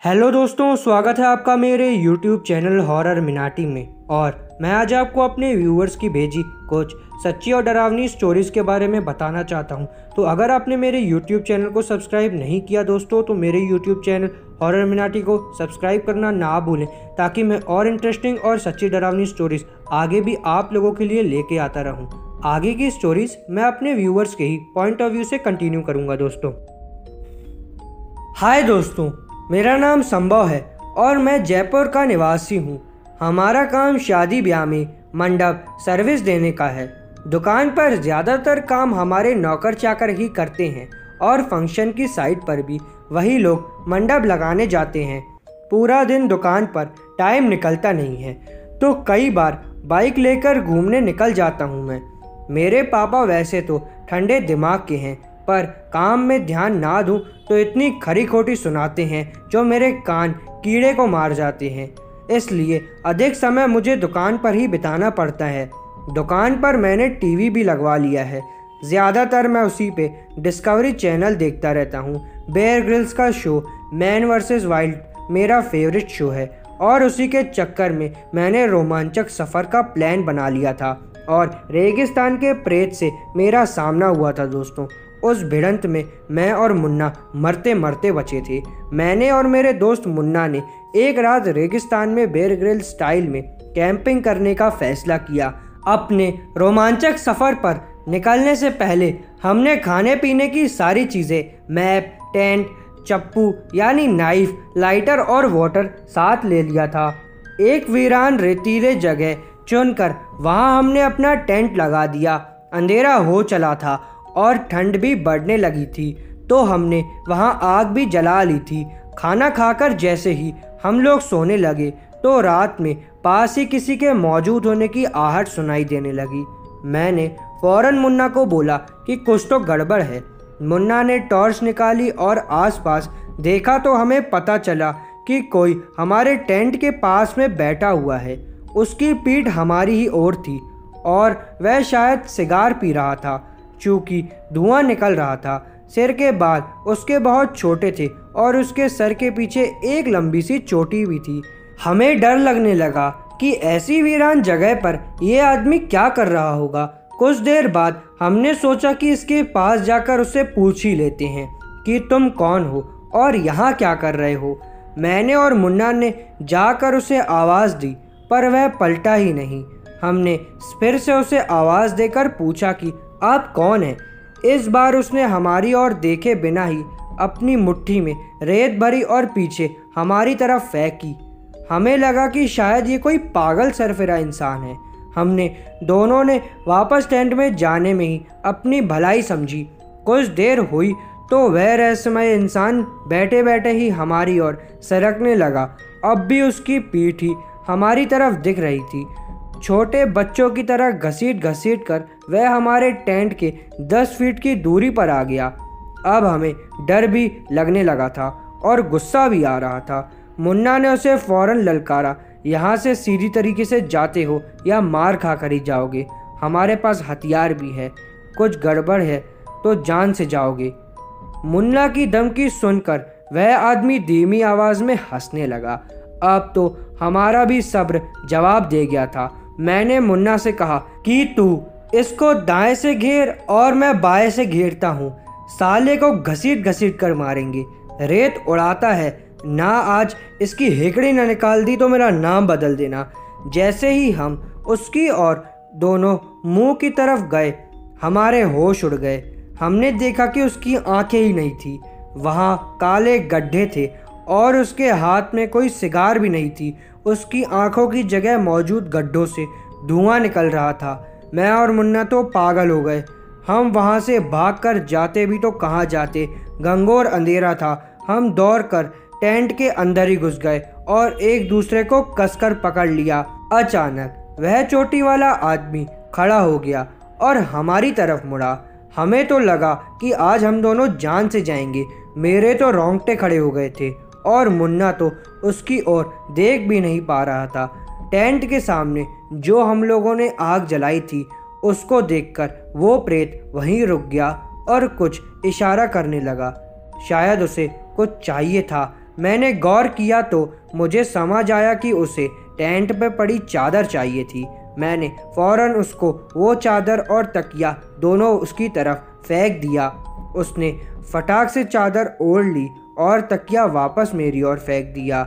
Hello दोस्तों, स्वागत है आपका मेरे YouTube चैनल हॉरर मिनाटी में। और मैं आज आपको अपने व्यूअर्स की भेजी कुछ सच्ची और डरावनी स्टोरीज़ के बारे में बताना चाहता हूं। तो अगर आपने मेरे YouTube चैनल को सब्सक्राइब नहीं किया दोस्तों, तो मेरे YouTube चैनल हॉरर मिनाटी को सब्सक्राइब करना ना भूलें, ताकि मैं और इंटरेस्टिंग और सच्ची डरावनी स्टोरीज़ आगे भी आप लोगों के लिए लेके आता रहूँ। आगे की स्टोरीज़ मैं अपने व्यूअर्स के ही पॉइंट ऑफ व्यू से कंटिन्यू करूँगा दोस्तों। हाय दोस्तों, मेरा नाम संभव है और मैं जयपुर का निवासी हूँ। हमारा काम शादी ब्याह में मंडप सर्विस देने का है। दुकान पर ज़्यादातर काम हमारे नौकर चाकर ही करते हैं और फंक्शन की साइट पर भी वही लोग मंडप लगाने जाते हैं। पूरा दिन दुकान पर टाइम निकलता नहीं है, तो कई बार बाइक लेकर घूमने निकल जाता हूँ मैं। मेरे पापा वैसे तो ठंडे दिमाग के हैं, पर काम में ध्यान ना दूं तो इतनी खरी खोटी सुनाते हैं जो मेरे कान कीड़े को मार जाते हैं। इसलिए अधिक समय मुझे दुकान पर ही बिताना पड़ता है। दुकान पर मैंने टीवी भी लगवा लिया है। ज़्यादातर मैं उसी पे डिस्कवरी चैनल देखता रहता हूँ। बेयर ग्रिल्स का शो मैन वर्सेस वाइल्ड मेरा फेवरेट शो है और उसी के चक्कर में मैंने रोमांचक सफ़र का प्लान बना लिया था और रेगिस्तान के प्रेत से मेरा सामना हुआ था दोस्तों। उस भिड़ंत में मैं और मुन्ना मरते मरते बचे थे। मैंने और मेरे दोस्त मुन्ना ने एक रात रेगिस्तान में बेयर ग्रिल स्टाइल में कैंपिंग करने का फैसला किया। अपने रोमांचक सफ़र पर निकलने से पहले हमने खाने पीने की सारी चीज़ें, मैप, टेंट, चप्पू यानी नाइफ, लाइटर और वाटर साथ ले लिया था। एक वीरान रेतीले जगह चुनकर वहाँ हमने अपना टेंट लगा दिया। अंधेरा हो चला था और ठंड भी बढ़ने लगी थी, तो हमने वहाँ आग भी जला ली थी। खाना खाकर जैसे ही हम लोग सोने लगे तो रात में पास ही किसी के मौजूद होने की आहट सुनाई देने लगी। मैंने फौरन मुन्ना को बोला कि कुछ तो गड़बड़ है। मुन्ना ने टॉर्च निकाली और आसपास देखा तो हमें पता चला कि कोई हमारे टेंट के पास में बैठा हुआ है। उसकी पीठ हमारी ही ओर थी और वह शायद सिगार पी रहा था, चूँकि धुआं निकल रहा था। सिर के बाल उसके बहुत छोटे थे और उसके सर के पीछे एक लंबी सी चोटी भी थी। हमें डर लगने लगा कि ऐसी वीरान जगह पर यह आदमी क्या कर रहा होगा। कुछ देर बाद हमने सोचा कि इसके पास जाकर उससे पूछ ही लेते हैं कि तुम कौन हो और यहाँ क्या कर रहे हो। मैंने और मुन्ना ने जाकर उसे आवाज़ दी, पर वह पलटा ही नहीं। हमने फिर से उसे आवाज़ देकर पूछा कि आप कौन हैं। इस बार उसने हमारी ओर देखे बिना ही अपनी मुट्ठी में रेत भरी और पीछे हमारी तरफ फेंकी। हमें लगा कि शायद ये कोई पागल सरफिरा इंसान है। हमने दोनों ने वापस टेंट में जाने में ही अपनी भलाई समझी। कुछ देर हुई तो वह रहस्यमय इंसान बैठे बैठे ही हमारी ओर सरकने लगा। अब भी उसकी पीठ ही हमारी तरफ दिख रही थी। छोटे बच्चों की तरह घसीट घसीट कर वह हमारे टेंट के 10 फीट की दूरी पर आ गया। अब हमें डर भी लगने लगा था और गुस्सा भी आ रहा था। मुन्ना ने उसे फौरन ललकारा, यहाँ से सीधी तरीके से जाते हो या मार खा कर ही जाओगे। हमारे पास हथियार भी है, कुछ गड़बड़ है तो जान से जाओगे। मुन्ना की धमकी सुनकर वह आदमी धीमी आवाज़ में हंसने लगा। अब तो हमारा भी सब्र जवाब दे गया था। मैंने मुन्ना से कहा कि तू इसको दाएं से घेर और मैं बाएं से घेरता हूँ। साले को घसीट घसीट कर मारेंगे। रेत उड़ाता है ना, आज इसकी हेकड़ी न निकाल दी तो मेरा नाम बदल देना। जैसे ही हम उसकी और दोनों मुंह की तरफ गए, हमारे होश उड़ गए। हमने देखा कि उसकी आंखें ही नहीं थी, वहाँ काले गड्ढे थे और उसके हाथ में कोई सिगार भी नहीं थी। उसकी आंखों की जगह मौजूद गड्ढों से धुआं निकल रहा था। मैं और मुन्ना तो पागल हो गए। हम वहाँ से भागकर जाते भी तो कहाँ जाते, घंघोर अंधेरा था। हम दौड़कर टेंट के अंदर ही घुस गए और एक दूसरे को कसकर पकड़ लिया। अचानक वह चोटी वाला आदमी खड़ा हो गया और हमारी तरफ मुड़ा। हमें तो लगा कि आज हम दोनों जान से जाएंगे। मेरे तो रोंगटे खड़े हो गए थे और मुन्ना तो उसकी ओर देख भी नहीं पा रहा था। टेंट के सामने जो हम लोगों ने आग जलाई थी, उसको देखकर वो प्रेत वहीं रुक गया और कुछ इशारा करने लगा। शायद उसे कुछ चाहिए था। मैंने गौर किया तो मुझे समझ आया कि उसे टेंट पे पड़ी चादर चाहिए थी। मैंने फौरन उसको वो चादर और तकिया दोनों उसकी तरफ फेंक दिया। उसने फटाक से चादर ओढ़ ली और तकिया वापस मेरी ओर फेंक दिया।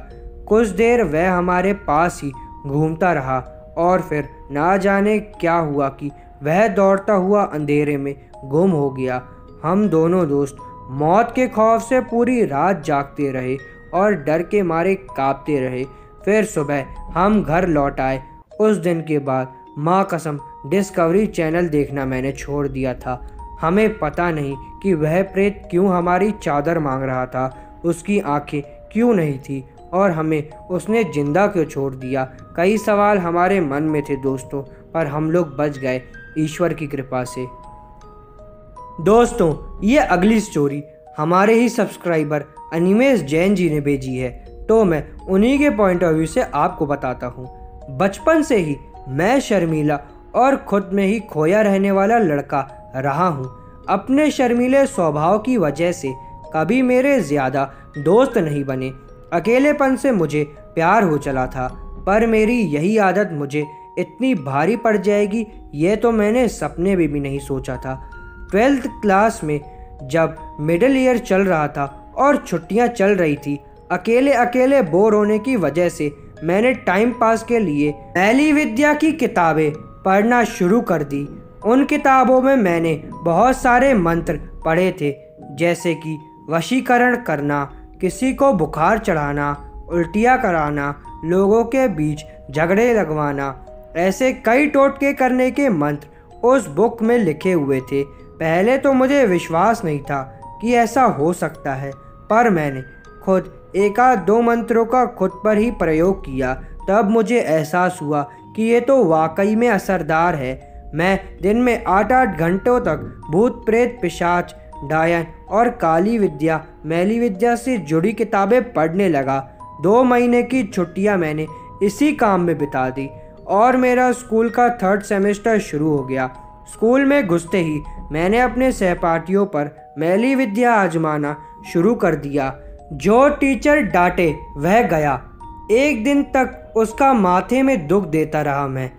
कुछ देर वह हमारे पास ही घूमता रहा और फिर ना जाने क्या हुआ कि वह दौड़ता हुआ अंधेरे में गुम हो गया। हम दोनों दोस्त मौत के खौफ से पूरी रात जागते रहे और डर के मारे कांपते रहे। फिर सुबह हम घर लौट आए। उस दिन के बाद माँ कसम डिस्कवरी चैनल देखना मैंने छोड़ दिया था। हमें पता नहीं कि वह प्रेत क्यों हमारी चादर मांग रहा था, उसकी आंखें क्यों नहीं थी और हमें उसने जिंदा क्यों छोड़ दिया। कई सवाल हमारे मन में थे दोस्तों, पर हम लोग बच गए ईश्वर की कृपा से। दोस्तों, ये अगली स्टोरी हमारे ही सब्सक्राइबर अनिमेश जैन जी ने भेजी है, तो मैं उन्हीं के पॉइंट ऑफ व्यू से आपको बताता हूँ। बचपन से ही मैं शर्मीला और खुद में ही खोया रहने वाला लड़का रहा हूँ। अपने शर्मीले स्वभाव की वजह से कभी मेरे ज़्यादा दोस्त नहीं बने। अकेलेपन से मुझे प्यार हो चला था, पर मेरी यही आदत मुझे इतनी भारी पड़ जाएगी ये तो मैंने सपने में भी नहीं सोचा था। 12th क्लास में जब मिडिल ईयर चल रहा था और छुट्टियां चल रही थी, अकेले अकेले बोर होने की वजह से मैंने टाइम पास के लिए मैली विद्या की किताबें पढ़ना शुरू कर दी। उन किताबों में मैंने बहुत सारे मंत्र पढ़े थे, जैसे कि वशीकरण करना, किसी को बुखार चढ़ाना, उल्टियाँ कराना, लोगों के बीच झगड़े लगवाना। ऐसे कई टोटके करने के मंत्र उस बुक में लिखे हुए थे। पहले तो मुझे विश्वास नहीं था कि ऐसा हो सकता है, पर मैंने खुद एक आध दो मंत्रों का खुद पर ही प्रयोग किया। तब मुझे एहसास हुआ कि ये तो वाकई में असरदार है। मैं दिन में 8-8 घंटों तक भूत प्रेत, पिशाच, डायन और काली विद्या, मैली विद्या से जुड़ी किताबें पढ़ने लगा। 2 महीने की छुट्टियां मैंने इसी काम में बिता दी और मेरा स्कूल का 3rd सेमेस्टर शुरू हो गया। स्कूल में घुसते ही मैंने अपने सहपाठियों पर मैली विद्या आजमाना शुरू कर दिया। जो टीचर डांटे वह गया। एक दिन तक उसका माथे में दुख देता रहा मैं।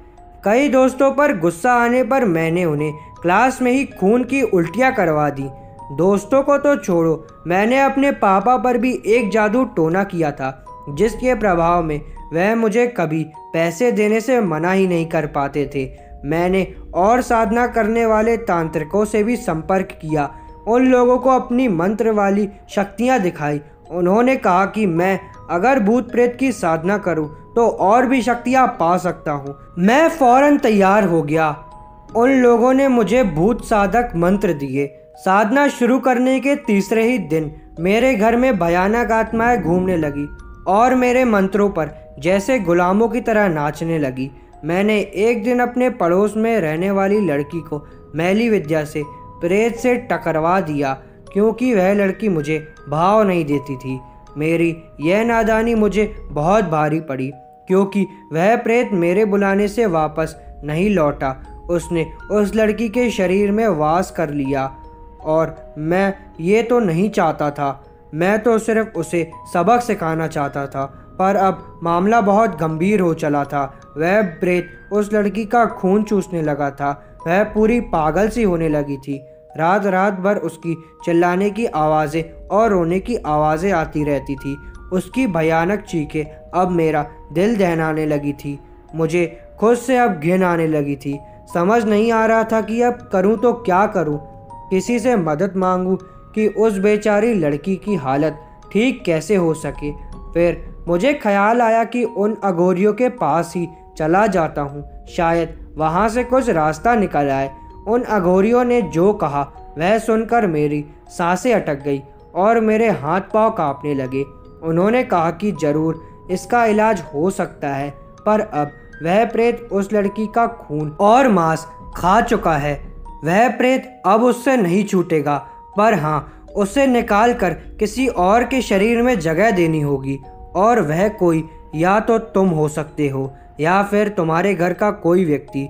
कई दोस्तों पर गुस्सा आने पर मैंने उन्हें क्लास में ही खून की उल्टियाँ करवा दी। दोस्तों को तो छोड़ो, मैंने अपने पापा पर भी एक जादू टोना किया था, जिसके प्रभाव में वह मुझे कभी पैसे देने से मना ही नहीं कर पाते थे। मैंने और साधना करने वाले तांत्रिकों से भी संपर्क किया। उन लोगों को अपनी मंत्र वाली शक्तियाँ दिखाई। उन्होंने कहा कि मैं अगर भूत प्रेत की साधना करूं तो और भी शक्तियाँ पा सकता हूं। मैं फौरन तैयार हो गया। उन लोगों ने मुझे भूत साधक मंत्र दिए। साधना शुरू करने के तीसरे ही दिन मेरे घर में भयानक आत्माएं घूमने लगी और मेरे मंत्रों पर जैसे गुलामों की तरह नाचने लगी। मैंने एक दिन अपने पड़ोस में रहने वाली लड़की को मैली विद्या से प्रेत से टकरवा दिया, क्योंकि वह लड़की मुझे भाव नहीं देती थी। मेरी यह नादानी मुझे बहुत भारी पड़ी, क्योंकि वह प्रेत मेरे बुलाने से वापस नहीं लौटा। उसने उस लड़की के शरीर में वास कर लिया और मैं ये तो नहीं चाहता था। मैं तो सिर्फ उसे सबक सिखाना चाहता था, पर अब मामला बहुत गंभीर हो चला था। वह प्रेत उस लड़की का खून चूसने लगा था। वह पूरी पागल सी होने लगी थी। रात रात भर उसकी चिल्लाने की आवाज़ें और रोने की आवाज़ें आती रहती थी। उसकी भयानक चीखें अब मेरा दिल दहलाने लगी थी। मुझे खुद से अब घिन आने लगी थी। समझ नहीं आ रहा था कि अब करूं तो क्या करूं। किसी से मदद मांगूं कि उस बेचारी लड़की की हालत ठीक कैसे हो सके। फिर मुझे ख्याल आया कि उन अघोरियों के पास ही चला जाता हूँ, शायद वहाँ से कुछ रास्ता निकल आए। उन अघोरियों ने जो कहा वह सुनकर मेरी सांसें अटक गई और मेरे हाथ पांव कांपने लगे। उन्होंने कहा कि जरूर इसका इलाज हो सकता है, पर अब वह प्रेत उस लड़की का खून और मांस खा चुका है। वह प्रेत अब उससे नहीं छूटेगा, पर हाँ, उसे निकाल कर किसी और के शरीर में जगह देनी होगी, और वह कोई या तो तुम हो सकते हो या फिर तुम्हारे घर का कोई व्यक्ति,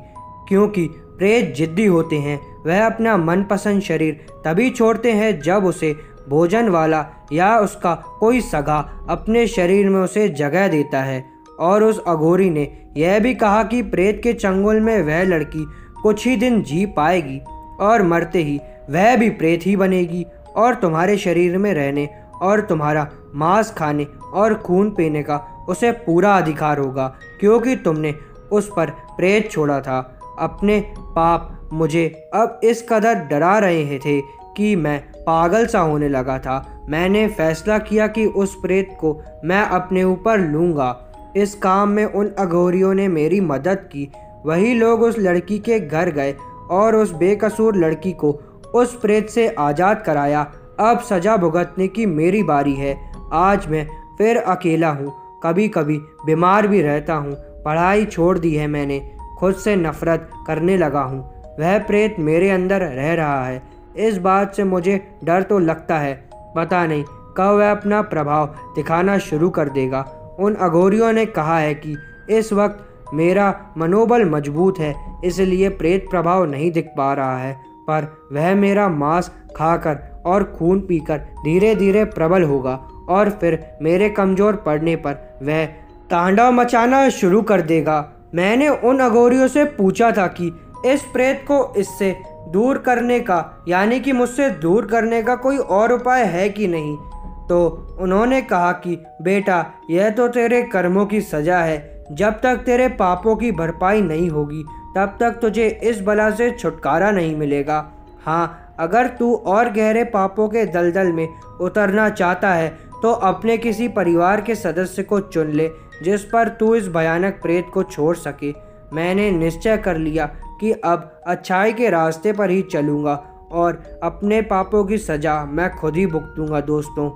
क्योंकि प्रेत जिद्दी होते हैं। वह अपना मनपसंद शरीर तभी छोड़ते हैं जब उसे भोजन वाला या उसका कोई सगा अपने शरीर में उसे जगह देता है। और उस अघोरी ने यह भी कहा कि प्रेत के चंगुल में वह लड़की कुछ ही दिन जी पाएगी और मरते ही वह भी प्रेत ही बनेगी और तुम्हारे शरीर में रहने और तुम्हारा मांस खाने और खून पीने का उसे पूरा अधिकार होगा, क्योंकि तुमने उस पर प्रेत छोड़ा था। अपने पाप मुझे अब इस कदर डरा रहे थे कि मैं पागल सा होने लगा था। मैंने फैसला किया कि उस प्रेत को मैं अपने ऊपर लूँगा। इस काम में उन अघोरियों ने मेरी मदद की। वही लोग उस लड़की के घर गए और उस बेकसूर लड़की को उस प्रेत से आज़ाद कराया। अब सज़ा भुगतने की मेरी बारी है। आज मैं फिर अकेला हूँ, कभी कभी बीमार भी रहता हूँ। पढ़ाई छोड़ दी है मैंने, खुद से नफरत करने लगा हूँ। वह प्रेत मेरे अंदर रह रहा है। इस बात से मुझे डर तो लगता है, पता नहीं कब वह अपना प्रभाव दिखाना शुरू कर देगा। उन अघोरियों ने कहा है कि इस वक्त मेरा मनोबल मजबूत है, इसलिए प्रेत प्रभाव नहीं दिख पा रहा है, पर वह मेरा मांस खाकर और खून पीकर धीरे धीरे प्रबल होगा और फिर मेरे कमज़ोर पड़ने पर वह तांडव मचाना शुरू कर देगा। मैंने उन अघोरियों से पूछा था कि इस प्रेत को इससे दूर करने का, यानी कि मुझसे दूर करने का कोई और उपाय है कि नहीं। तो उन्होंने कहा कि बेटा, यह तो तेरे कर्मों की सज़ा है। जब तक तेरे पापों की भरपाई नहीं होगी तब तक तुझे इस बला से छुटकारा नहीं मिलेगा। हाँ, अगर तू और गहरे पापों के दलदल में उतरना चाहता है तो अपने किसी परिवार के सदस्य को चुन ले जिस पर तू इस भयानक प्रेत को छोड़ सके। मैंने निश्चय कर लिया कि अब अच्छाई के रास्ते पर ही चलूँगा और अपने पापों की सज़ा मैं खुद ही भुगतूंगा। दोस्तों,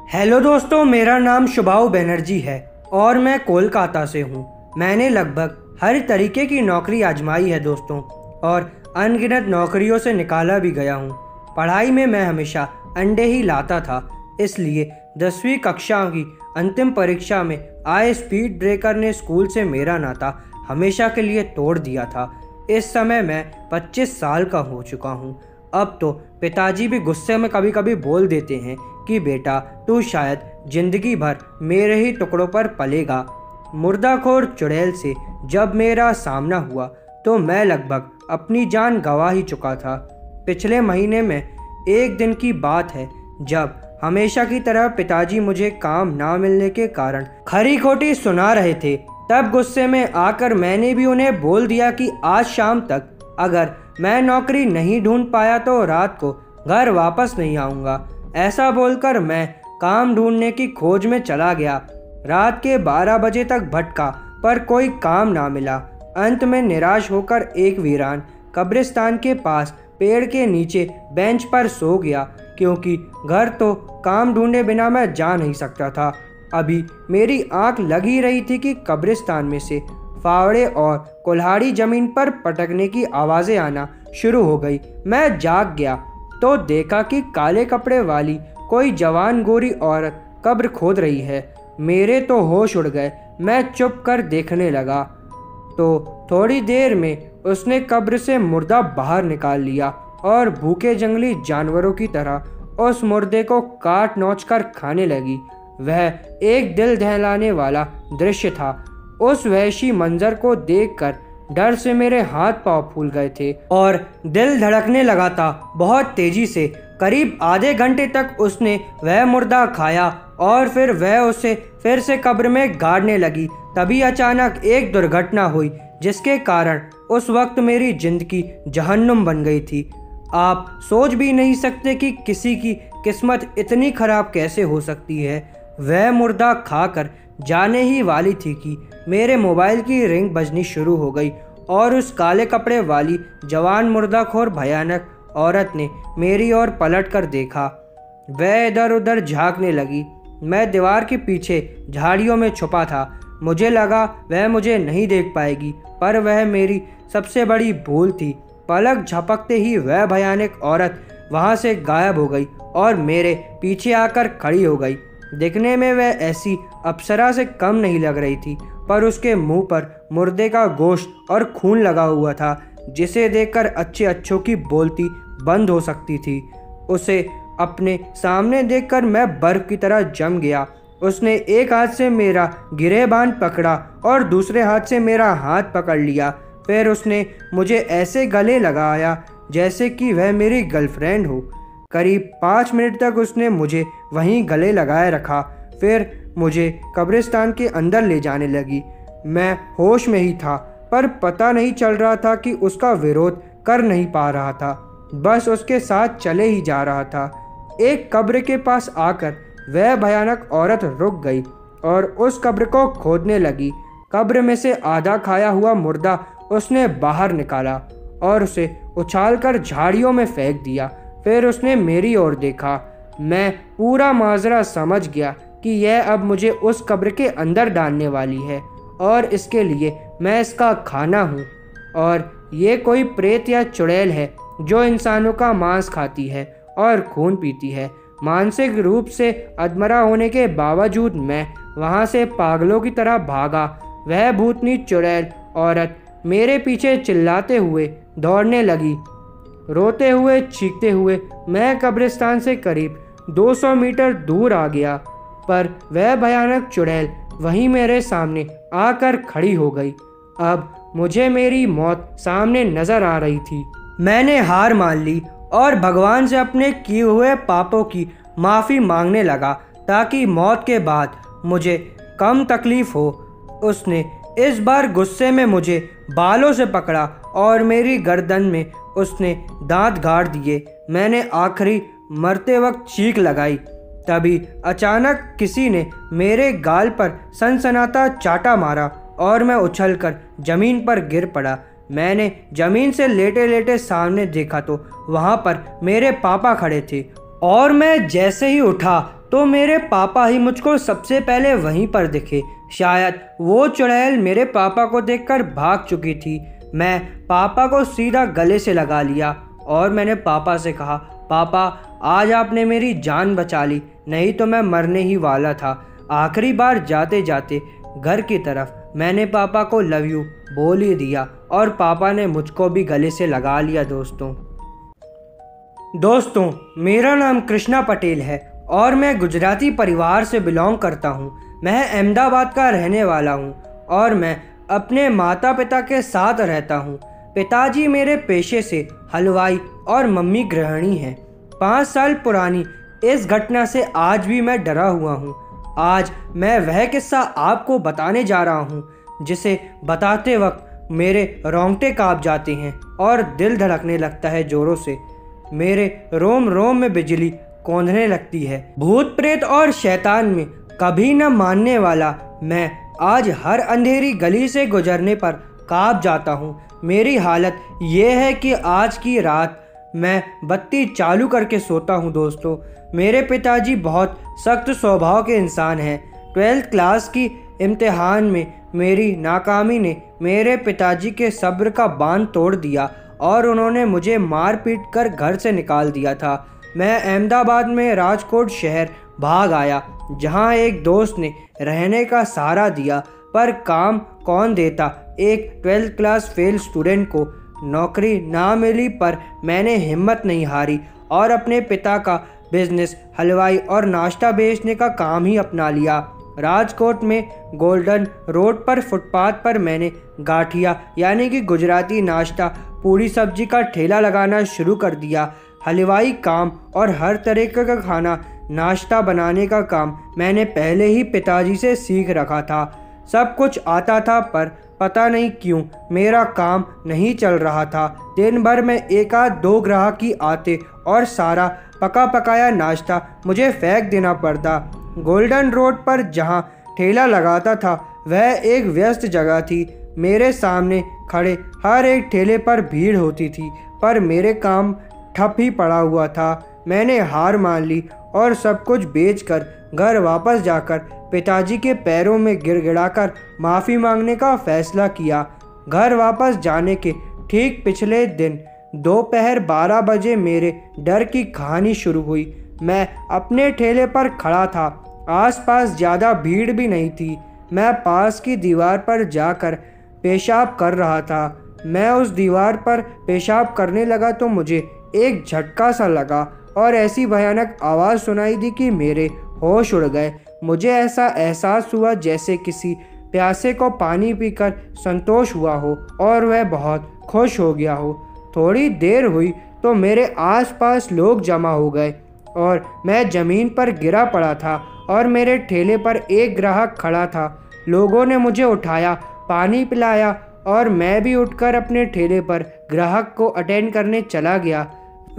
हेलो दोस्तों, मेरा नाम शुभाऊ बनर्जी है और मैं कोलकाता से हूँ। मैंने लगभग हर तरीके की नौकरी आजमाई है दोस्तों, और अनगिनत नौकरियों से निकाला भी गया हूँ। पढ़ाई में मैं हमेशा अंडे ही लाता था, इसलिए 10वीं कक्षा की अंतिम परीक्षा में आए स्पीड ब्रेकर ने स्कूल से मेरा नाता हमेशा के लिए तोड़ दिया था। इस समय मैं 25 साल का हो चुका हूँ। अब तो पिताजी भी गुस्से में कभी कभी बोल देते हैं कि बेटा, तू शायद जिंदगी भर मेरे ही टुकड़ों पर पलेगा। मुर्दाखोर चुड़ैल से जब मेरा सामना हुआ तो मैं लगभग अपनी जान गंवा ही चुका था। पिछले महीने में एक दिन की बात है जब हमेशा की तरह पिताजी मुझे काम ना मिलने के कारण खरी खोटी सुना रहे थे। तब गुस्से में आकर मैंने भी उन्हें बोल दिया कि आज शाम तक अगर मैं नौकरी नहीं ढूंढ पाया तो रात को घर वापस नहीं आऊँगा। ऐसा बोलकर मैं काम ढूंढने की खोज में चला गया। रात के 12 बजे तक भटका पर कोई काम ना मिला। अंत में निराश होकर एक वीरान कब्रिस्तान के पास पेड़ के नीचे बेंच पर सो गया, क्योंकि घर तो काम ढूंढे बिना मैं जा नहीं सकता था। अभी मेरी आंख लग ही रही थी कि कब्रिस्तान में से फावड़े और कुल्हाड़ी जमीन पर पटकने की आवाज़ें आना शुरू हो गई। मैं जाग गया तो देखा कि काले कपड़े वाली कोई जवान गोरी औरत कब्र खोद रही है। मेरे तो होश उड़ गए। मैं चुप कर देखने लगा तो थोड़ी देर में उसने कब्र से मुर्दा बाहर निकाल लिया और भूखे जंगली जानवरों की तरह उस मुर्दे को काट नोच कर खाने लगी। वह एक दिल दहलाने वाला दृश्य था। उस वहशी मंजर को देखकर डर से मेरे हाथ पांव फूल गए थे और दिल धड़कने लगा था बहुत तेजी से। करीब आधे घंटे तक उसने वह मुर्दा खाया और फिर वह उसे फिर से कब्र में गाड़ने लगी। तभी अचानक एक दुर्घटना हुई जिसके कारण उस वक्त मेरी जिंदगी जहन्नुम बन गई थी। आप सोच भी नहीं सकते कि किसी की किस्मत इतनी खराब कैसे हो सकती है। वह मुर्दा खाकर जाने ही वाली थी कि मेरे मोबाइल की रिंग बजनी शुरू हो गई और उस काले कपड़े वाली जवान मुर्दाखोर भयानक औरत ने मेरी ओर पलट कर देखा। वह इधर उधर झांकने लगी। मैं दीवार के पीछे झाड़ियों में छुपा था। मुझे लगा वह मुझे नहीं देख पाएगी, पर वह मेरी सबसे बड़ी भूल थी। पलक झपकते ही वह भयानक औरत वहाँ से गायब हो गई और मेरे पीछे आकर खड़ी हो गई। दिखने में वह ऐसी अप्सरा से कम नहीं लग रही थी, पर उसके मुंह पर मुर्दे का गोश्त और खून लगा हुआ था, जिसे देखकर अच्छे अच्छों की बोलती बंद हो सकती थी। उसे अपने सामने देखकर मैं बर्फ की तरह जम गया। उसने एक हाथ से मेरा गिरेबान पकड़ा और दूसरे हाथ से मेरा हाथ पकड़ लिया। फिर उसने मुझे ऐसे गले लगाया जैसे कि वह मेरी गर्लफ्रेंड हो। करीब 5 मिनट तक उसने मुझे वहीं गले लगाए रखा। फिर मुझे कब्रिस्तान के अंदर ले जाने लगी। मैं होश में ही था, पर पता नहीं चल रहा था कि उसका विरोध कर नहीं पा रहा था, बस उसके साथ चले ही जा रहा था। एक कब्र के पास आकर वह भयानक औरत रुक गई और उस कब्र को खोदने लगी। कब्र में से आधा खाया हुआ मुर्दा उसने बाहर निकाला और उसे उछालकर झाड़ियों में फेंक दिया। फिर उसने मेरी ओर देखा। मैं पूरा माजरा समझ गया कि यह अब मुझे उस कब्र के अंदर डालने वाली है और इसके लिए मैं इसका खाना हूँ। और ये कोई प्रेत या चुड़ैल है जो इंसानों का मांस खाती है और खून पीती है। मानसिक रूप से अधमरा होने के बावजूद मैं वहाँ से पागलों की तरह भागा। वह भूतनी चुड़ैल औरत मेरे पीछे चिल्लाते हुए दौड़ने लगी। रोते हुए चीखते हुए मैं कब्रिस्तान से करीब 200 मीटर दूर आ गया, पर वह भयानक चुड़ैल वहीं मेरे सामने आकर खड़ी हो गई। अब मुझे मेरी मौत सामने नजर आ रही थी। मैंने हार मान ली और भगवान से अपने किए हुए पापों की माफ़ी मांगने लगा ताकि मौत के बाद मुझे कम तकलीफ़ हो। उसने इस बार गुस्से में मुझे बालों से पकड़ा और मेरी गर्दन में उसने दांत गाड़ दिए। मैंने आखिरी मरते वक्त चीख लगाई। तभी अचानक किसी ने मेरे गाल पर सनसनाता चाटा मारा और मैं उछलकर ज़मीन पर गिर पड़ा। मैंने ज़मीन से लेटे लेटे सामने देखा तो वहाँ पर मेरे पापा खड़े थे और मैं जैसे ही उठा तो मेरे पापा ही मुझको सबसे पहले वहीं पर दिखे। शायद वो चुड़ैल मेरे पापा को देखकर भाग चुकी थी। मैं पापा को सीधा गले से लगा लिया और मैंने पापा से कहा, पापा आज आपने मेरी जान बचा ली, नहीं तो मैं मरने ही वाला था। आखिरी बार जाते जाते घर की तरफ मैंने पापा को लव यू बोल ही दिया और पापा ने मुझको भी गले से लगा लिया। दोस्तों मेरा नाम कृष्णा पटेल है और मैं गुजराती परिवार से बिलोंग करता हूँ। मैं अहमदाबाद का रहने वाला हूँ और मैं अपने माता पिता के साथ रहता हूँ। पिताजी मेरे पेशे से हलवाई और मम्मी गृहिणी हैं। 5 साल पुरानी इस घटना से आज भी मैं डरा हुआ हूँ। आज मैं वह किस्सा आपको बताने जा रहा हूँ जिसे बताते वक्त मेरे रोंगटे कांप जाते हैं और दिल धड़कने लगता है जोरों से। मेरे रोम रोम में बिजली कौंधने लगती है। भूत प्रेत और शैतान में कभी न मानने वाला मैं आज हर अंधेरी गली से गुजरने पर कांप जाता हूँ। मेरी हालत ये है कि आज की रात मैं बत्ती चालू करके सोता हूँ। दोस्तों मेरे पिताजी बहुत सख्त स्वभाव के इंसान हैं। 12th क्लास की इम्तिहान में मेरी नाकामी ने मेरे पिताजी के सब्र का बांध तोड़ दिया और उन्होंने मुझे मार पीट कर घर से निकाल दिया था। मैं अहमदाबाद में राजकोट शहर भाग आया, जहां एक दोस्त ने रहने का सहारा दिया, पर काम कौन देता। एक 12th क्लास फेल स्टूडेंट को नौकरी ना मिली, पर मैंने हिम्मत नहीं हारी और अपने पिता का बिजनेस हलवाई और नाश्ता बेचने का काम ही अपना लिया। राजकोट में गोल्डन रोड पर फुटपाथ पर मैंने गाठिया यानी कि गुजराती नाश्ता पूरी सब्जी का ठेला लगाना शुरू कर दिया। हलवाई काम और हर तरीके का खाना नाश्ता बनाने का काम मैंने पहले ही पिताजी से सीख रखा था। सब कुछ आता था, पर पता नहीं क्यों मेरा काम नहीं चल रहा था। दिन भर में 1 आध 2 ग्राहक ही आते और सारा पका पकाया नाश्ता मुझे फेंक देना पड़ता। गोल्डन रोड पर जहां ठेला लगाता था वह एक व्यस्त जगह थी। मेरे सामने खड़े हर एक ठेले पर भीड़ होती थी, पर मेरे काम ठप ही पड़ा हुआ था। मैंने हार मान ली और सब कुछ बेचकर घर वापस जाकर पिताजी के पैरों में गिड़गिड़ाकर माफ़ी मांगने का फैसला किया। घर वापस जाने के ठीक पिछले दिन दोपहर 12 बजे मेरे डर की कहानी शुरू हुई। मैं अपने ठेले पर खड़ा था, आसपास ज़्यादा भीड़ भी नहीं थी। मैं पास की दीवार पर जाकर पेशाब कर रहा था। मैं उस दीवार पर पेशाब करने लगा तो मुझे एक झटका सा लगा और ऐसी भयानक आवाज़ सुनाई दी कि मेरे होश उड़ गए। मुझे ऐसा एहसास हुआ जैसे किसी प्यासे को पानी पीकर संतोष हुआ हो और वह बहुत खुश हो गया हो। थोड़ी देर हुई तो मेरे आसपास लोग जमा हो गए और मैं ज़मीन पर गिरा पड़ा था और मेरे ठेले पर एक ग्राहक खड़ा था। लोगों ने मुझे उठाया, पानी पिलाया और मैं भी उठकर अपने ठेले पर ग्राहक को अटेंड करने चला गया।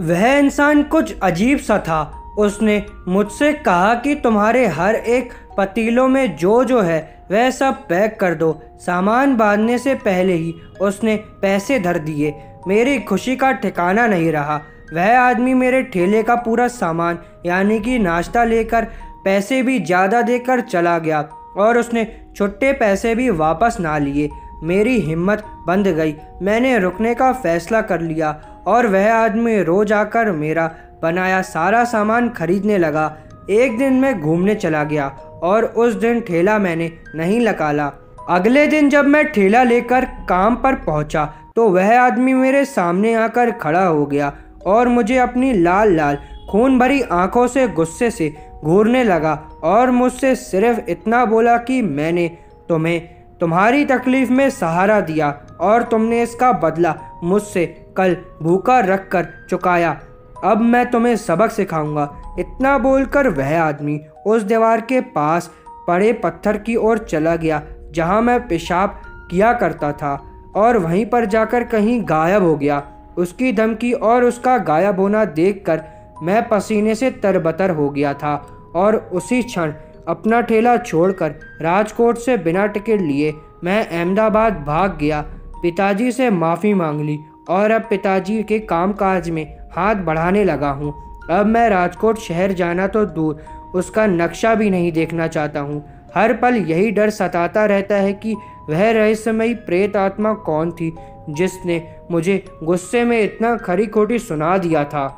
वह इंसान कुछ अजीब सा था। उसने मुझसे कहा कि तुम्हारे हर एक पतीलों में जो है वह सब पैक कर दो। सामान बांधने से पहले ही उसने पैसे धर दिए। मेरी खुशी का ठिकाना नहीं रहा। वह आदमी मेरे ठेले का पूरा सामान यानी कि नाश्ता लेकर पैसे भी ज़्यादा देकर चला गया और उसने छुट्टे पैसे भी वापस ना लिए। मेरी हिम्मत बंध गई। मैंने रुकने का फैसला कर लिया और वह आदमी रोज आकर मेरा बनाया सारा सामान खरीदने लगा। एक दिन मैं घूमने चला गया और उस दिन ठेला मैंने नहीं निकाला। अगले दिन जब मैं ठेला लेकर काम पर पहुंचा तो वह आदमी मेरे सामने आकर खड़ा हो गया और मुझे अपनी लाल लाल खून भरी आंखों से गुस्से से घूरने लगा और मुझसे सिर्फ इतना बोला कि मैंने तुम्हें तुम्हारी तकलीफ में सहारा दिया और तुमने इसका बदला मुझसे कल भूखा रख कर चुकाया। अब मैं तुम्हें सबक सिखाऊंगा। इतना बोलकर वह आदमी उस दीवार के पास पड़े पत्थर की ओर चला गया जहां मैं पेशाब किया करता था और वहीं पर जाकर कहीं गायब हो गया। उसकी धमकी और उसका गायब होना देखकर मैं पसीने से तरबतर हो गया था और उसी क्षण अपना ठेला छोड़कर राजकोट से बिना टिकट लिए मैं अहमदाबाद भाग गया। पिताजी से माफ़ी मांग ली और अब पिताजी के कामकाज में हाथ बढ़ाने लगा हूँ। अब मैं राजकोट शहर जाना तो दूर, उसका नक्शा भी नहीं देखना चाहता हूँ। हर पल यही डर सताता रहता है कि वह रहस्यमयी प्रेत आत्मा कौन थी जिसने मुझे गुस्से में इतना खरी खोटी सुना दिया था।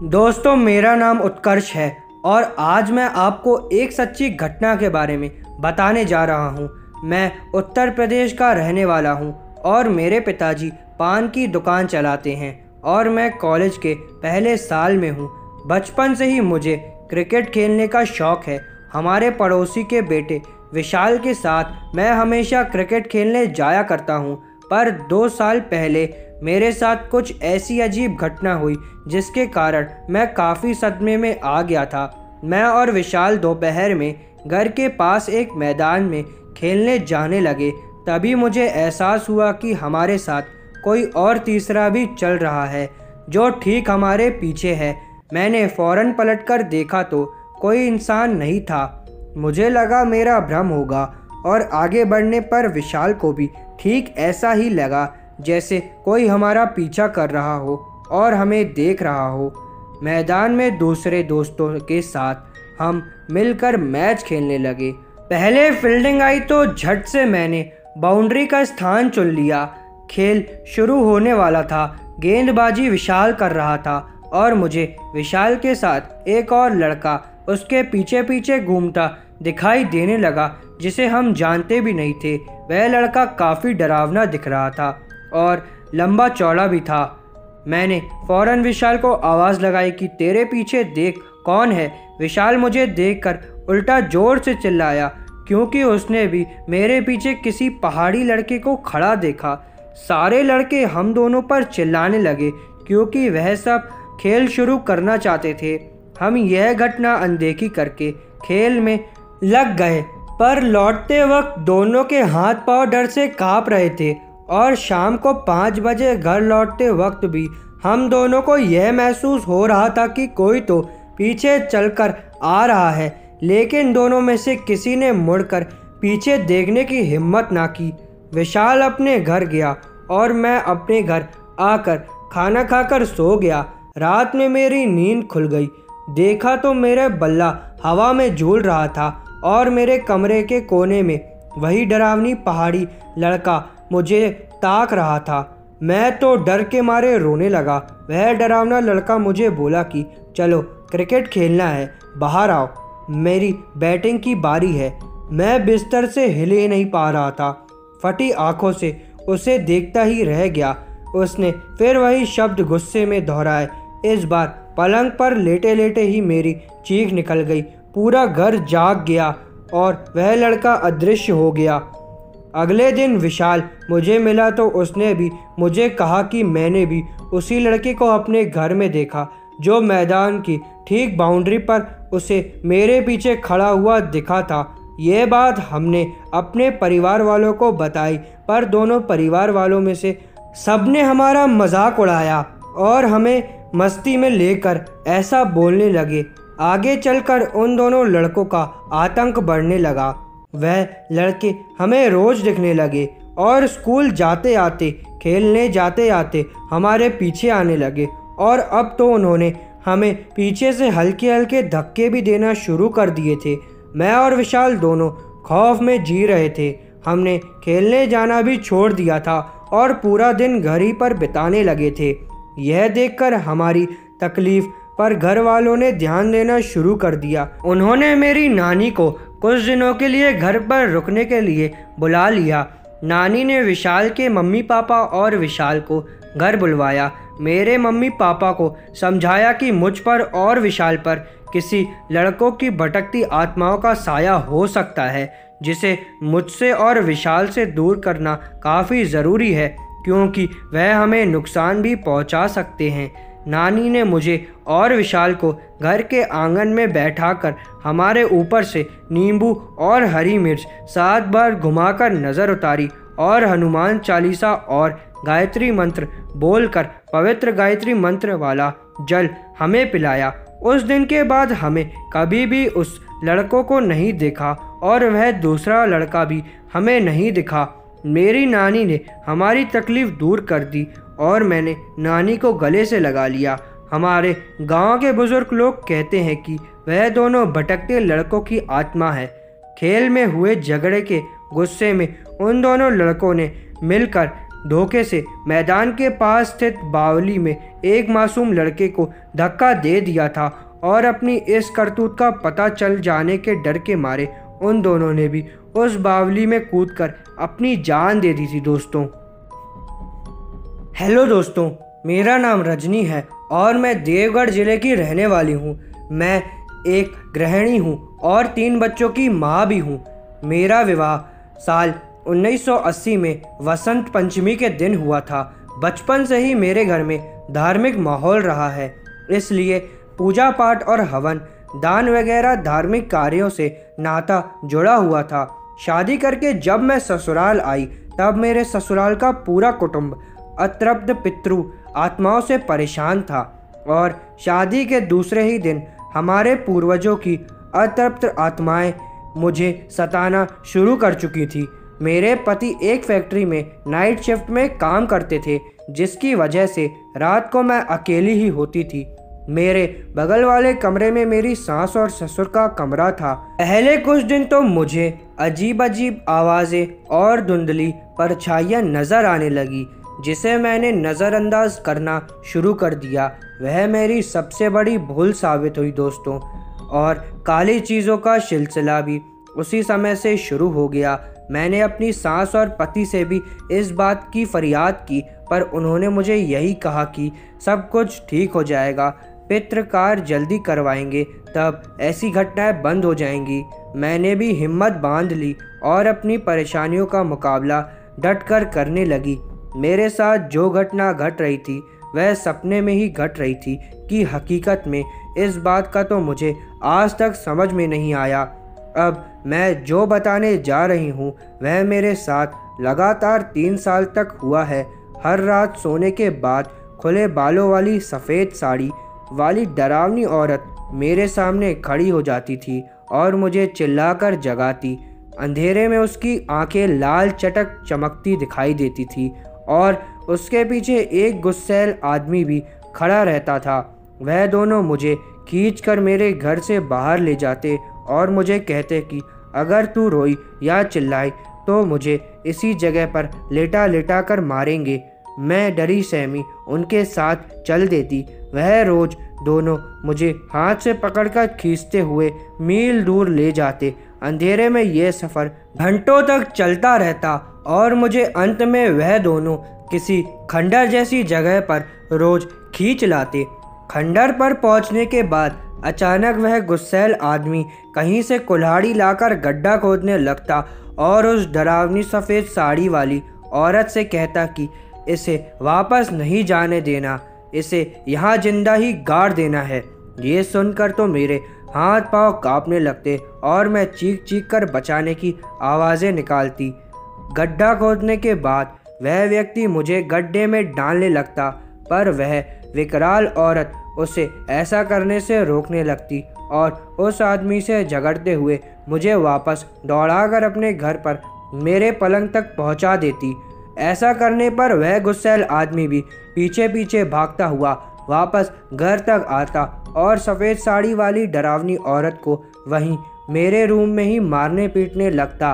दोस्तों, मेरा नाम उत्कर्ष है और आज मैं आपको एक सच्ची घटना के बारे में बताने जा रहा हूँ। मैं उत्तर प्रदेश का रहने वाला हूँ और मेरे पिताजी पान की दुकान चलाते हैं और मैं कॉलेज के पहले साल में हूँ। बचपन से ही मुझे क्रिकेट खेलने का शौक़ है। हमारे पड़ोसी के बेटे विशाल के साथ मैं हमेशा क्रिकेट खेलने जाया करता हूँ, पर 2 साल पहले मेरे साथ कुछ ऐसी अजीब घटना हुई जिसके कारण मैं काफ़ी सदमे में आ गया था। मैं और विशाल दोपहर में घर के पास एक मैदान में खेलने जाने लगे। तभी मुझे एहसास हुआ कि हमारे साथ कोई और तीसरा भी चल रहा है जो ठीक हमारे पीछे है। मैंने फ़ौरन पलटकर देखा तो कोई इंसान नहीं था। मुझे लगा मेरा भ्रम होगा और आगे बढ़ने पर विशाल को भी ठीक ऐसा ही लगा जैसे कोई हमारा पीछा कर रहा हो और हमें देख रहा हो। मैदान में दूसरे दोस्तों के साथ हम मिलकर मैच खेलने लगे। पहले फील्डिंग आई तो झट से मैंने बाउंड्री का स्थान चुन लिया। खेल शुरू होने वाला था। गेंदबाजी विशाल कर रहा था और मुझे विशाल के साथ एक और लड़का उसके पीछे पीछे घूमता दिखाई देने लगा जिसे हम जानते भी नहीं थे। वह लड़का काफ़ी डरावना दिख रहा था और लंबा चौड़ा भी था। मैंने फ़ौरन विशाल को आवाज़ लगाई कि तेरे पीछे देख, कौन है। विशाल मुझे देखकर उल्टा ज़ोर से चिल्लाया क्योंकि उसने भी मेरे पीछे किसी पहाड़ी लड़के को खड़ा देखा। सारे लड़के हम दोनों पर चिल्लाने लगे क्योंकि वह सब खेल शुरू करना चाहते थे। हम यह घटना अनदेखी करके खेल में लग गए, पर लौटते वक्त दोनों के हाथ पांव डर से काँप रहे थे और शाम को 5 बजे घर लौटते वक्त भी हम दोनों को यह महसूस हो रहा था कि कोई तो पीछे चलकर आ रहा है, लेकिन दोनों में से किसी ने मुड़कर पीछे देखने की हिम्मत ना की। विशाल अपने घर गया और मैं अपने घर आकर खाना खाकर सो गया। रात में मेरी नींद खुल गई। देखा तो मेरा बल्ला हवा में झूल रहा था और मेरे कमरे के कोने में वही डरावनी पहाड़ी लड़का मुझे ताक रहा था। मैं तो डर के मारे रोने लगा। वह डरावना लड़का मुझे बोला कि चलो क्रिकेट खेलना है, बाहर आओ, मेरी बैटिंग की बारी है। मैं बिस्तर से हिल ही नहीं पा रहा था। फटी आंखों से उसे देखता ही रह गया। उसने फिर वही शब्द गुस्से में दोहराए इस बार पलंग पर लेटे लेटे ही मेरी चीख निकल गई। पूरा घर जाग गया और वह लड़का अदृश्य हो गया। अगले दिन विशाल मुझे मिला तो उसने भी मुझे कहा कि मैंने भी उसी लड़के को अपने घर में देखा जो मैदान की ठीक बाउंड्री पर उसे मेरे पीछे खड़ा हुआ दिखा था। ये बात हमने अपने परिवार वालों को बताई, पर दोनों परिवार वालों में से सबने हमारा मजाक उड़ाया और हमें मस्ती में लेकर ऐसा बोलने लगे। आगे चलकर उन दोनों लड़कों का आतंक बढ़ने लगा। वह लड़के हमें रोज दिखने लगे और स्कूल जाते आते, खेलने जाते आते हमारे पीछे आने लगे और अब तो उन्होंने हमें पीछे से हल्के हल्के धक्के भी देना शुरू कर दिए थे। मैं और विशाल दोनों खौफ में जी रहे थे। हमने खेलने जाना भी छोड़ दिया था और पूरा दिन घर ही पर बिताने लगे थे। यह देखकर हमारी तकलीफ पर घर वालों ने ध्यान देना शुरू कर दिया। उन्होंने मेरी नानी को कुछ दिनों के लिए घर पर रुकने के लिए बुला लिया। नानी ने विशाल के मम्मी पापा और विशाल को घर बुलवाया। मेरे मम्मी पापा को समझाया कि मुझ पर और विशाल पर किसी लड़कों की भटकती आत्माओं का साया हो सकता है, जिसे मुझसे और विशाल से दूर करना काफ़ी ज़रूरी है क्योंकि वह हमें नुकसान भी पहुंचा सकते हैं। नानी ने मुझे और विशाल को घर के आंगन में बैठाकर हमारे ऊपर से नींबू और हरी मिर्च 7 बार घुमाकर नज़र उतारी और हनुमान चालीसा और गायत्री मंत्र बोलकर पवित्र गायत्री मंत्र वाला जल हमें पिलाया। उस दिन के बाद हमें कभी भी उस लड़कों को नहीं देखा और वह दूसरा लड़का भी हमें नहीं दिखा। मेरी नानी ने हमारी तकलीफ़ दूर कर दी और मैंने नानी को गले से लगा लिया। हमारे गांव के बुजुर्ग लोग कहते हैं कि वह दोनों भटकते लड़कों की आत्मा है। खेल में हुए झगड़े के गुस्से में उन दोनों लड़कों ने मिलकर धोखे से मैदान के पास स्थित बावली में एक मासूम लड़के को धक्का दे दिया था और अपनी इस करतूत का पता चल जाने के डर के मारे उन दोनों ने भी उस बावली में कूदकर अपनी जान दे दी थी। दोस्तों, हेलो दोस्तों, मेरा नाम रजनी है और मैं देवगढ़ ज़िले की रहने वाली हूँ। मैं एक गृहिणी हूँ और 3 बच्चों की माँ भी हूँ। मेरा विवाह साल 1980 में वसंत पंचमी के दिन हुआ था। बचपन से ही मेरे घर में धार्मिक माहौल रहा है, इसलिए पूजा पाठ और हवन दान वगैरह धार्मिक कार्यों से नाता जुड़ा हुआ था। शादी करके जब मैं ससुराल आई तब मेरे ससुराल का पूरा कुटुंब अतृप्त पितृ आत्माओं से परेशान था और शादी के दूसरे ही दिन हमारे पूर्वजों की अतृप्त आत्माएं मुझे सताना शुरू कर चुकी थी। मेरे पति एक फैक्ट्री में नाइट शिफ्ट में काम करते थे, जिसकी वजह से रात को मैं अकेली ही होती थी। मेरे बगल वाले कमरे में मेरी सास और ससुर का कमरा था। पहले कुछ दिन तो मुझे अजीब अजीब आवाज़ें और धुंधली परछाइयाँ नज़र आने लगी, जिसे मैंने नज़रअंदाज करना शुरू कर दिया। वह मेरी सबसे बड़ी भूल साबित हुई दोस्तों, और काली चीज़ों का सिलसिला भी उसी समय से शुरू हो गया। मैंने अपनी सास और पति से भी इस बात की फरियाद की, पर उन्होंने मुझे यही कहा कि सब कुछ ठीक हो जाएगा, पितृकार जल्दी करवाएंगे, तब ऐसी घटनाएं बंद हो जाएंगी। मैंने भी हिम्मत बांध ली और अपनी परेशानियों का मुकाबला डटकर करने लगी। मेरे साथ जो घटना घट रही थी वह सपने में ही घट रही थी कि हकीकत में इस बात का तो मुझे आज तक समझ में नहीं आया। अब मैं जो बताने जा रही हूँ वह मेरे साथ लगातार 3 साल तक हुआ है। हर रात सोने के बाद खुले बालों वाली सफ़ेद साड़ी वाली डरावनी औरत मेरे सामने खड़ी हो जाती थी और मुझे चिल्लाकर जगाती। अंधेरे में उसकी आंखें लाल चटक चमकती दिखाई देती थी और उसके पीछे एक गुस्सैल आदमी भी खड़ा रहता था। वह दोनों मुझे खींचकर मेरे घर से बाहर ले जाते और मुझे कहते कि अगर तू रोई या चिल्लाई तो मुझे इसी जगह पर लेटा लेटा कर मारेंगे। मैं डरी सहमी उनके साथ चल देती। वह रोज़ दोनों मुझे हाथ से पकड़कर खींचते हुए मील दूर ले जाते। अंधेरे में यह सफ़र घंटों तक चलता रहता और मुझे अंत में वह दोनों किसी खंडर जैसी जगह पर रोज़ खींच लाते। खंडर पर पहुंचने के बाद अचानक वह गुस्सैल आदमी कहीं से कुल्हाड़ी लाकर गड्ढा खोदने लगता और उस डरावनी सफ़ेद साड़ी वाली औरत से कहता कि इसे वापस नहीं जाने देना, इसे यहाँ जिंदा ही गाड़ देना है। ये सुनकर तो मेरे हाथ पांव कांपने लगते और मैं चीख चीख कर बचाने की आवाज़ें निकालती। गड्ढा खोदने के बाद वह व्यक्ति मुझे गड्ढे में डालने लगता, पर वह विकराल औरत उसे ऐसा करने से रोकने लगती और उस आदमी से झगड़ते हुए मुझे वापस दौड़ाकर अपने घर पर मेरे पलंग तक पहुंचा देती। ऐसा करने पर वह गुस्सैल आदमी भी पीछे पीछे भागता हुआ वापस घर तक आता और सफ़ेद साड़ी वाली डरावनी औरत को वहीं मेरे रूम में ही मारने पीटने लगता।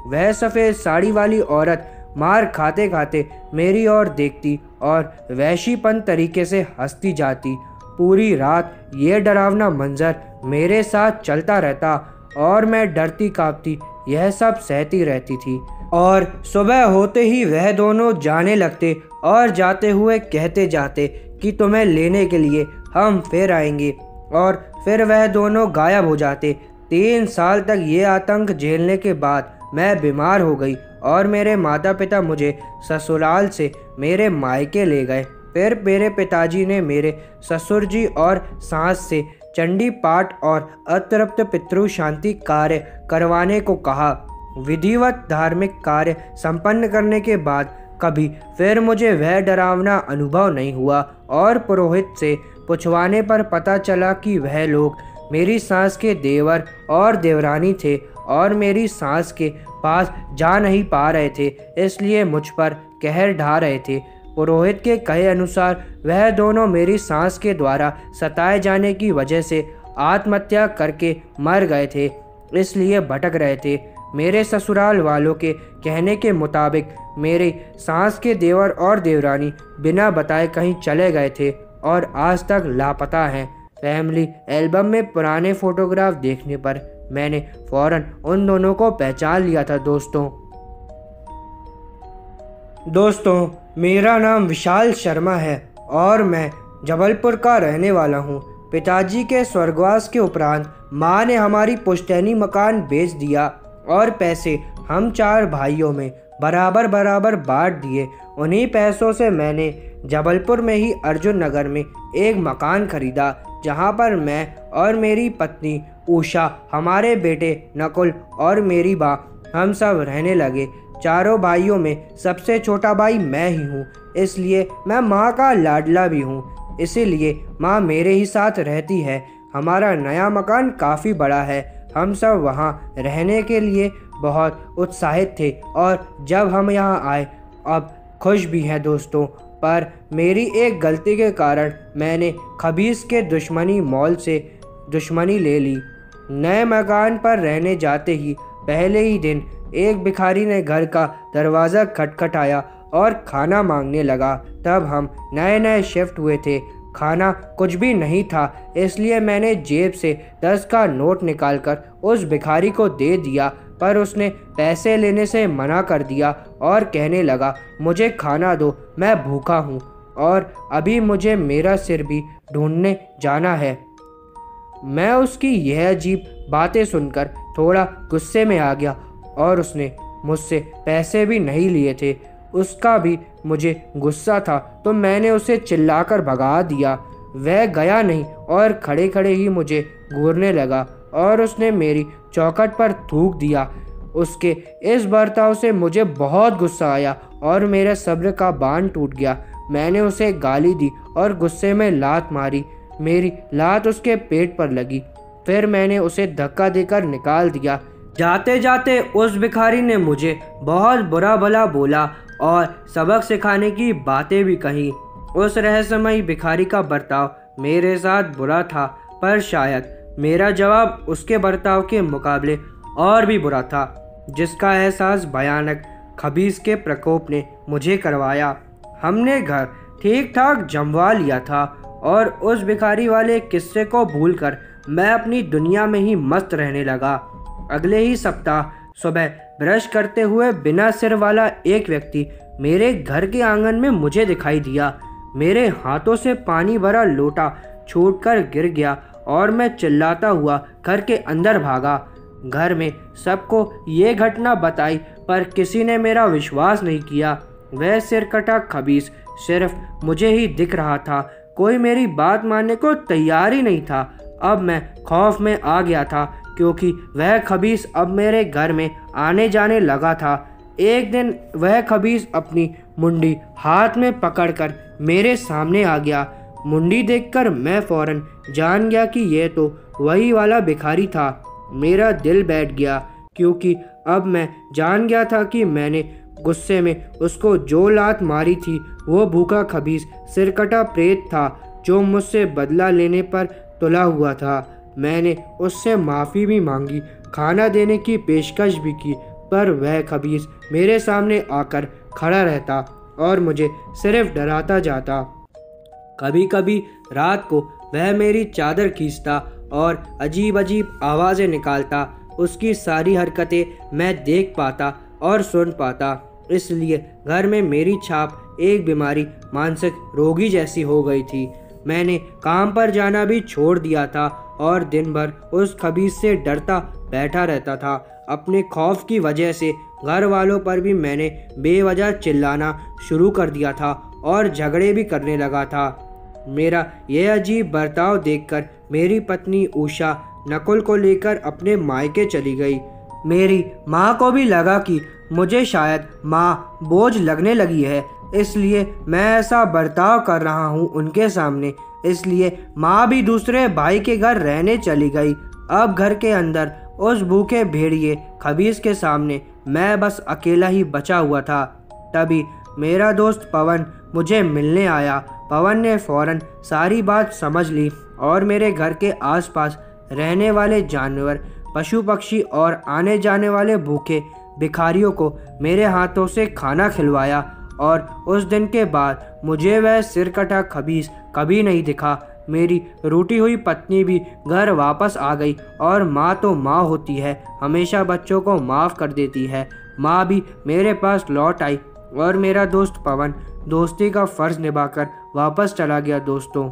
वह सफ़ेद साड़ी वाली औरत मार खाते खाते मेरी ओर देखती और वैशीपन तरीके से हंसती जाती। पूरी रात ये डरावना मंजर मेरे साथ चलता रहता और मैं डरती कांपती यह सब सहती रहती थी। और सुबह होते ही वह दोनों जाने लगते और जाते हुए कहते जाते कि तुम्हें लेने के लिए हम फिर आएंगे, और फिर वह दोनों गायब हो जाते। 3 साल तक ये आतंक झेलने के बाद मैं बीमार हो गई और मेरे माता पिता मुझे ससुराल से मेरे मायके ले गए। फिर मेरे पिताजी ने मेरे ससुर जी और सास से चंडी पाठ और अतृप्त पितृ शांति कार्य करवाने को कहा। विधिवत धार्मिक कार्य संपन्न करने के बाद कभी फिर मुझे वह डरावना अनुभव नहीं हुआ और पुरोहित से पूछवाने पर पता चला कि वह लोग मेरी सास के देवर और देवरानी थे और मेरी सास के पास जा नहीं पा रहे थे, इसलिए मुझ पर कहर ढा रहे थे। पुरोहित के कहे अनुसार वह दोनों मेरी सास के द्वारा सताए जाने की वजह से आत्महत्या करके मर गए थे, इसलिए भटक रहे थे। मेरे ससुराल वालों के कहने के मुताबिक मेरे सास के देवर और देवरानी बिना बताए कहीं चले गए थे और आज तक लापता हैं। फैमिली एल्बम में पुराने फोटोग्राफ देखने पर मैंने फौरन उन दोनों को पहचान लिया था। दोस्तों मेरा नाम विशाल शर्मा है और मैं जबलपुर का रहने वाला हूँ। पिताजी के स्वर्गवास के उपरांत माँ ने हमारी पुश्तैनी मकान बेच दिया और पैसे हम 4 भाइयों में बराबर बराबर बांट दिए। उन्हीं पैसों से मैंने जबलपुर में ही अर्जुन नगर में एक मकान खरीदा, जहां पर मैं और मेरी पत्नी उषा, हमारे बेटे नकुल और मेरी माँ हम सब रहने लगे। चारों भाइयों में सबसे छोटा भाई मैं ही हूँ, इसलिए मैं माँ का लाडला भी हूँ, इसीलिए माँ मेरे ही साथ रहती है। हमारा नया मकान काफ़ी बड़ा है। हम सब वहाँ रहने के लिए बहुत उत्साहित थे और जब हम यहाँ आए अब खुश भी हैं दोस्तों। पर मेरी एक गलती के कारण मैंने खबीस के दुश्मनी मॉल से दुश्मनी ले ली। नए मकान पर रहने जाते ही पहले ही दिन एक भिखारी ने घर का दरवाज़ा खटखटाया और खाना मांगने लगा। तब हम नए नए शिफ्ट हुए थे, खाना कुछ भी नहीं था, इसलिए मैंने जेब से 10 का नोट निकालकर उस भिखारी को दे दिया, पर उसने पैसे लेने से मना कर दिया और कहने लगा मुझे खाना दो, मैं भूखा हूँ और अभी मुझे मेरा सिर भी ढूंढने जाना है। मैं उसकी यह अजीब बातें सुनकर थोड़ा गुस्से में आ गया और उसने मुझसे पैसे भी नहीं लिए थे। उसका भी मुझे गुस्सा था तो मैंने उसे चिल्लाकर भगा दिया। वह गया नहीं और खड़े खड़े ही मुझे घूरने लगा और उसने मेरी चौखट पर थूक दिया। उसके इस बर्ताव से मुझे बहुत गुस्सा आया और मेरे सब्र का बांध टूट गया। मैंने उसे गाली दी और गुस्से में लात मारी। मेरी लात उसके पेट पर लगी। फिर मैंने उसे धक्का देकर निकाल दिया। जाते जाते उस भिखारी ने मुझे बहुत बुरा भला बोला और सबक सिखाने की बातें भी कही। उस रहस्यमयी भिखारी का बर्ताव मेरे साथ बुरा था, पर शायद मेरा जवाब उसके बर्ताव के मुकाबले और भी बुरा था, जिसका एहसास भयानक खबीस के प्रकोप ने मुझे करवाया। हमने घर ठीक ठाक जमवा लिया था और उस भिखारी वाले किस्से को भूलकर मैं अपनी दुनिया में ही मस्त रहने लगा। अगले ही सप्ताह सुबह ब्रश करते हुए बिना सिर वाला एक व्यक्ति मेरे घर के आंगन में मुझे दिखाई दिया। मेरे हाथों से पानी भरा लोटा छूटकर गिर गया और मैं चिल्लाता हुआ घर के अंदर भागा। घर में सबको ये घटना बताई पर किसी ने मेरा विश्वास नहीं किया। वह सिरकटा खबीस सिर्फ मुझे ही दिख रहा था, कोई मेरी बात मानने को तैयार ही नहीं था। अब मैं खौफ में आ गया था क्योंकि वह खबीस अब मेरे घर में आने जाने लगा था। एक दिन वह खबीस अपनी मुंडी हाथ में पकड़कर मेरे सामने आ गया। मुंडी देखकर मैं फौरन जान गया कि यह तो वही वाला भिखारी था। मेरा दिल बैठ गया क्योंकि अब मैं जान गया था कि मैंने गुस्से में उसको जो लात मारी थी वो भूखा खबीस सिरकटा प्रेत था जो मुझसे बदला लेने पर तुला हुआ था। मैंने उससे माफ़ी भी मांगी, खाना देने की पेशकश भी की, पर वह खबीस मेरे सामने आकर खड़ा रहता और मुझे सिर्फ डराता जाता। कभी कभी रात को वह मेरी चादर खींचता और अजीब अजीब आवाज़ें निकालता। उसकी सारी हरकतें मैं देख पाता और सुन पाता, इसलिए घर में मेरी छाप एक बीमारी मानसिक रोगी जैसी हो गई थी। मैंने काम पर जाना भी छोड़ दिया था और दिन भर उस खबीस से डरता बैठा रहता था। अपने खौफ की वजह से घर वालों पर भी मैंने बेवजह चिल्लाना शुरू कर दिया था और झगड़े भी करने लगा था। मेरा यह अजीब बर्ताव देखकर मेरी पत्नी उषा नकुल को लेकर अपने मायके चली गई। मेरी माँ को भी लगा कि मुझे शायद माँ बोझ लगने लगी है, इसलिए मैं ऐसा बर्ताव कर रहा हूँ उनके सामने। इसलिए माँ भी दूसरे भाई के घर रहने चली गई। अब घर के अंदर उस भूखे भेड़िए खबीस के सामने मैं बस अकेला ही बचा हुआ था। तभी मेरा दोस्त पवन मुझे मिलने आया। पवन ने फौरन सारी बात समझ ली और मेरे घर के आसपास रहने वाले जानवर, पशु पक्षी और आने जाने वाले भूखे भिखारियों को मेरे हाथों से खाना खिलवाया। और उस दिन के बाद मुझे वह सिरकटा खबीस कभी नहीं दिखा। मेरी रूठी हुई पत्नी भी घर वापस आ गई और माँ तो माँ होती है, हमेशा बच्चों को माफ़ कर देती है। माँ भी मेरे पास लौट आई और मेरा दोस्त पवन दोस्ती का फ़र्ज़ निभाकर वापस चला गया। दोस्तों,